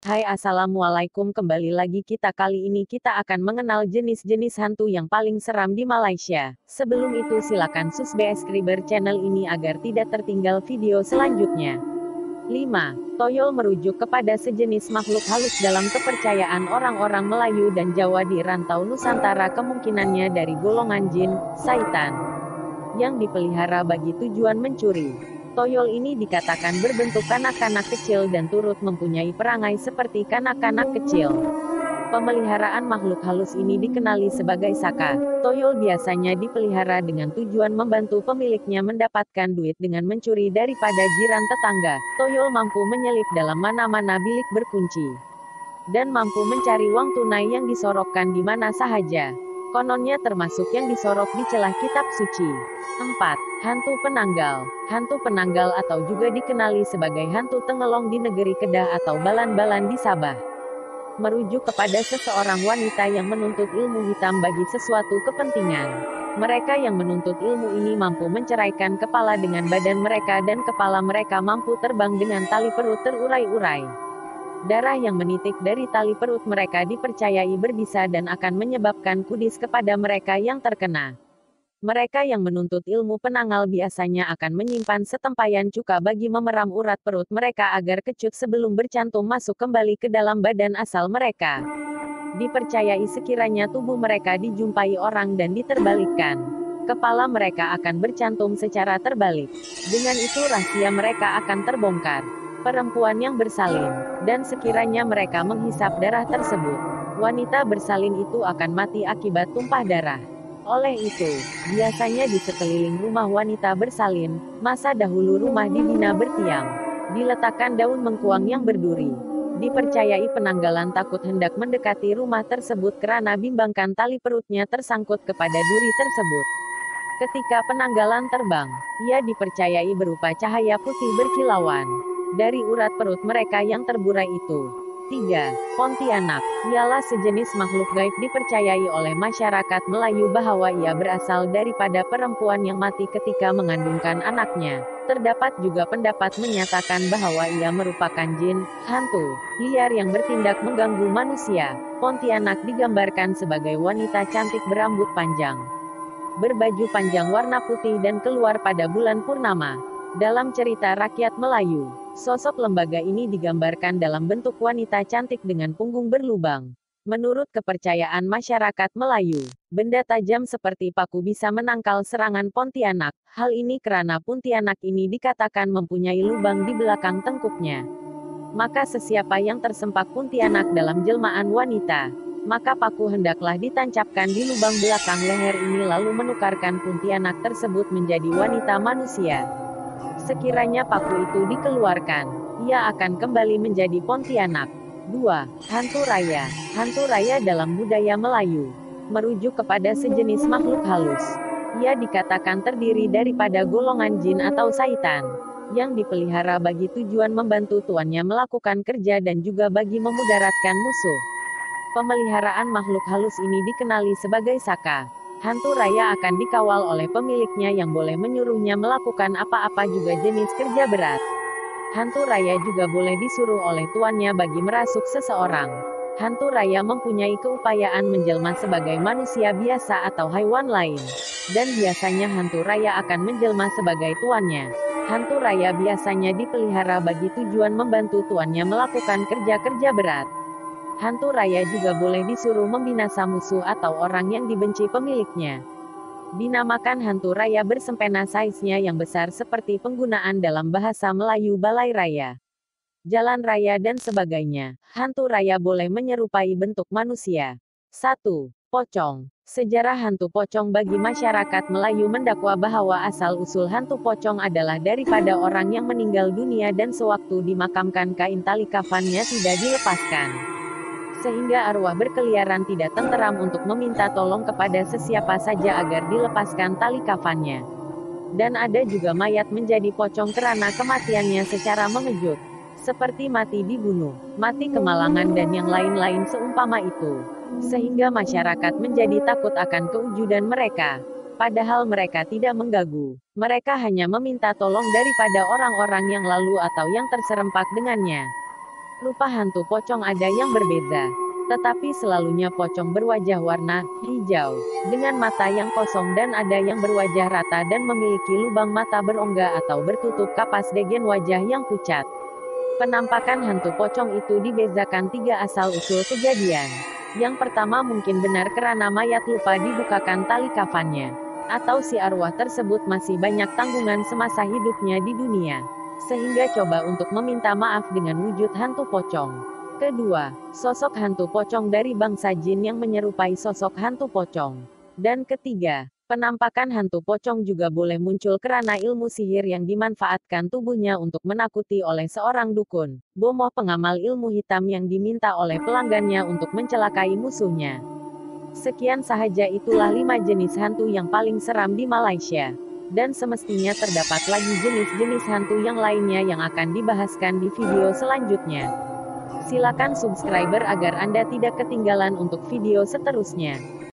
Hai assalamualaikum, kembali lagi kita. Kali ini kita akan mengenal jenis-jenis hantu yang paling seram di Malaysia. Sebelum itu silakan subscribe channel ini agar tidak tertinggal video selanjutnya. 5. Toyol merujuk kepada sejenis makhluk halus dalam kepercayaan orang-orang Melayu dan Jawa di rantau Nusantara, kemungkinannya dari golongan jin, syaitan, yang dipelihara bagi tujuan mencuri. Toyol ini dikatakan berbentuk kanak-kanak kecil dan turut mempunyai perangai seperti kanak-kanak kecil. Pemeliharaan makhluk halus ini dikenali sebagai saka. Toyol biasanya dipelihara dengan tujuan membantu pemiliknya mendapatkan duit dengan mencuri daripada jiran tetangga. Toyol mampu menyelip dalam mana-mana bilik berkunci dan mampu mencari uang tunai yang disorokkan di mana sahaja. Kononnya termasuk yang disorok di celah kitab suci. 4. Hantu penanggal. Hantu penanggal atau juga dikenali sebagai hantu tengelong di negeri Kedah atau Balan-Balan di Sabah, merujuk kepada seseorang wanita yang menuntut ilmu hitam bagi sesuatu kepentingan. Mereka yang menuntut ilmu ini mampu menceraikan kepala dengan badan mereka dan kepala mereka mampu terbang dengan tali perut terurai-urai. Darah yang menitik dari tali perut mereka dipercayai berbisa dan akan menyebabkan kudis kepada mereka yang terkena. Mereka yang menuntut ilmu penanggal biasanya akan menyimpan setempayan cuka bagi memeram urat perut mereka agar kecut sebelum bercantum masuk kembali ke dalam badan asal mereka. Dipercayai sekiranya tubuh mereka dijumpai orang dan diterbalikkan, kepala mereka akan bercantum secara terbalik. Dengan itu rahasia mereka akan terbongkar. Perempuan yang bersalin, dan sekiranya mereka menghisap darah tersebut, wanita bersalin itu akan mati akibat tumpah darah. Oleh itu, biasanya di sekeliling rumah wanita bersalin, masa dahulu rumah dibina bertiang, diletakkan daun mengkuang yang berduri. Dipercayai penanggalan takut hendak mendekati rumah tersebut karena bimbangkan tali perutnya tersangkut kepada duri tersebut. Ketika penanggalan terbang, ia dipercayai berupa cahaya putih berkilauan dari urat perut mereka yang terburai itu. 3. Pontianak. Ialah sejenis makhluk gaib dipercayai oleh masyarakat Melayu bahwa ia berasal daripada perempuan yang mati ketika mengandungkan anaknya. Terdapat juga pendapat menyatakan bahwa ia merupakan jin, hantu liar yang bertindak mengganggu manusia. Pontianak digambarkan sebagai wanita cantik berambut panjang, berbaju panjang warna putih dan keluar pada bulan purnama. Dalam cerita rakyat Melayu, sosok lembaga ini digambarkan dalam bentuk wanita cantik dengan punggung berlubang. Menurut kepercayaan masyarakat Melayu, benda tajam seperti paku bisa menangkal serangan Pontianak. Hal ini karena Pontianak ini dikatakan mempunyai lubang di belakang tengkuknya. Maka sesiapa yang tersempak Pontianak dalam jelmaan wanita, maka paku hendaklah ditancapkan di lubang belakang leher ini lalu menukarkan Pontianak tersebut menjadi wanita manusia. Sekiranya paku itu dikeluarkan, ia akan kembali menjadi Pontianak. 2. Hantu raya. Hantu raya dalam budaya Melayu merujuk kepada sejenis makhluk halus. Ia dikatakan terdiri daripada golongan jin atau syaitan, yang dipelihara bagi tujuan membantu tuannya melakukan kerja dan juga bagi memudaratkan musuh. Pemeliharaan makhluk halus ini dikenali sebagai saka. Hantu raya akan dikawal oleh pemiliknya yang boleh menyuruhnya melakukan apa-apa juga jenis kerja berat. Hantu raya juga boleh disuruh oleh tuannya bagi merasuk seseorang. Hantu raya mempunyai keupayaan menjelma sebagai manusia biasa atau hewan lain. Dan biasanya hantu raya akan menjelma sebagai tuannya. Hantu raya biasanya dipelihara bagi tujuan membantu tuannya melakukan kerja-kerja berat. Hantu raya juga boleh disuruh membinasa musuh atau orang yang dibenci pemiliknya. Dinamakan hantu raya bersempena size-nya yang besar seperti penggunaan dalam bahasa Melayu balai raya, jalan raya dan sebagainya. Hantu raya boleh menyerupai bentuk manusia. 1. Pocong. Sejarah hantu pocong bagi masyarakat Melayu mendakwa bahwa asal-usul hantu pocong adalah daripada orang yang meninggal dunia dan sewaktu dimakamkan kain tali kafannya tidak dilepaskan, sehingga arwah berkeliaran tidak tenteram untuk meminta tolong kepada sesiapa saja agar dilepaskan tali kafannya. Dan ada juga mayat menjadi pocong karena kematiannya secara mengejut, seperti mati dibunuh, mati kemalangan dan yang lain-lain seumpama itu. Sehingga masyarakat menjadi takut akan kewujudan mereka. Padahal mereka tidak mengganggu. Mereka hanya meminta tolong daripada orang-orang yang lalu atau yang terserempak dengannya. Rupa hantu pocong ada yang berbeda, tetapi selalunya pocong berwajah warna hijau, dengan mata yang kosong dan ada yang berwajah rata dan memiliki lubang mata berongga atau bertutup kapas degen wajah yang pucat. Penampakan hantu pocong itu dibezakan 3 asal-usul kejadian. Yang pertama mungkin benar karena mayat lupa dibukakan tali kafannya, atau si arwah tersebut masih banyak tanggungan semasa hidupnya di dunia, sehingga coba untuk meminta maaf dengan wujud hantu pocong. Kedua, sosok hantu pocong dari bangsa jin yang menyerupai sosok hantu pocong. Dan ketiga, penampakan hantu pocong juga boleh muncul karena ilmu sihir yang dimanfaatkan tubuhnya untuk menakuti oleh seorang dukun, bomoh pengamal ilmu hitam yang diminta oleh pelanggannya untuk mencelakai musuhnya. Sekian sahaja, itulah 5 jenis hantu yang paling seram di Malaysia. Dan semestinya terdapat lagi jenis-jenis hantu yang lainnya yang akan dibahaskan di video selanjutnya. Silakan subscriber agar Anda tidak ketinggalan untuk video seterusnya.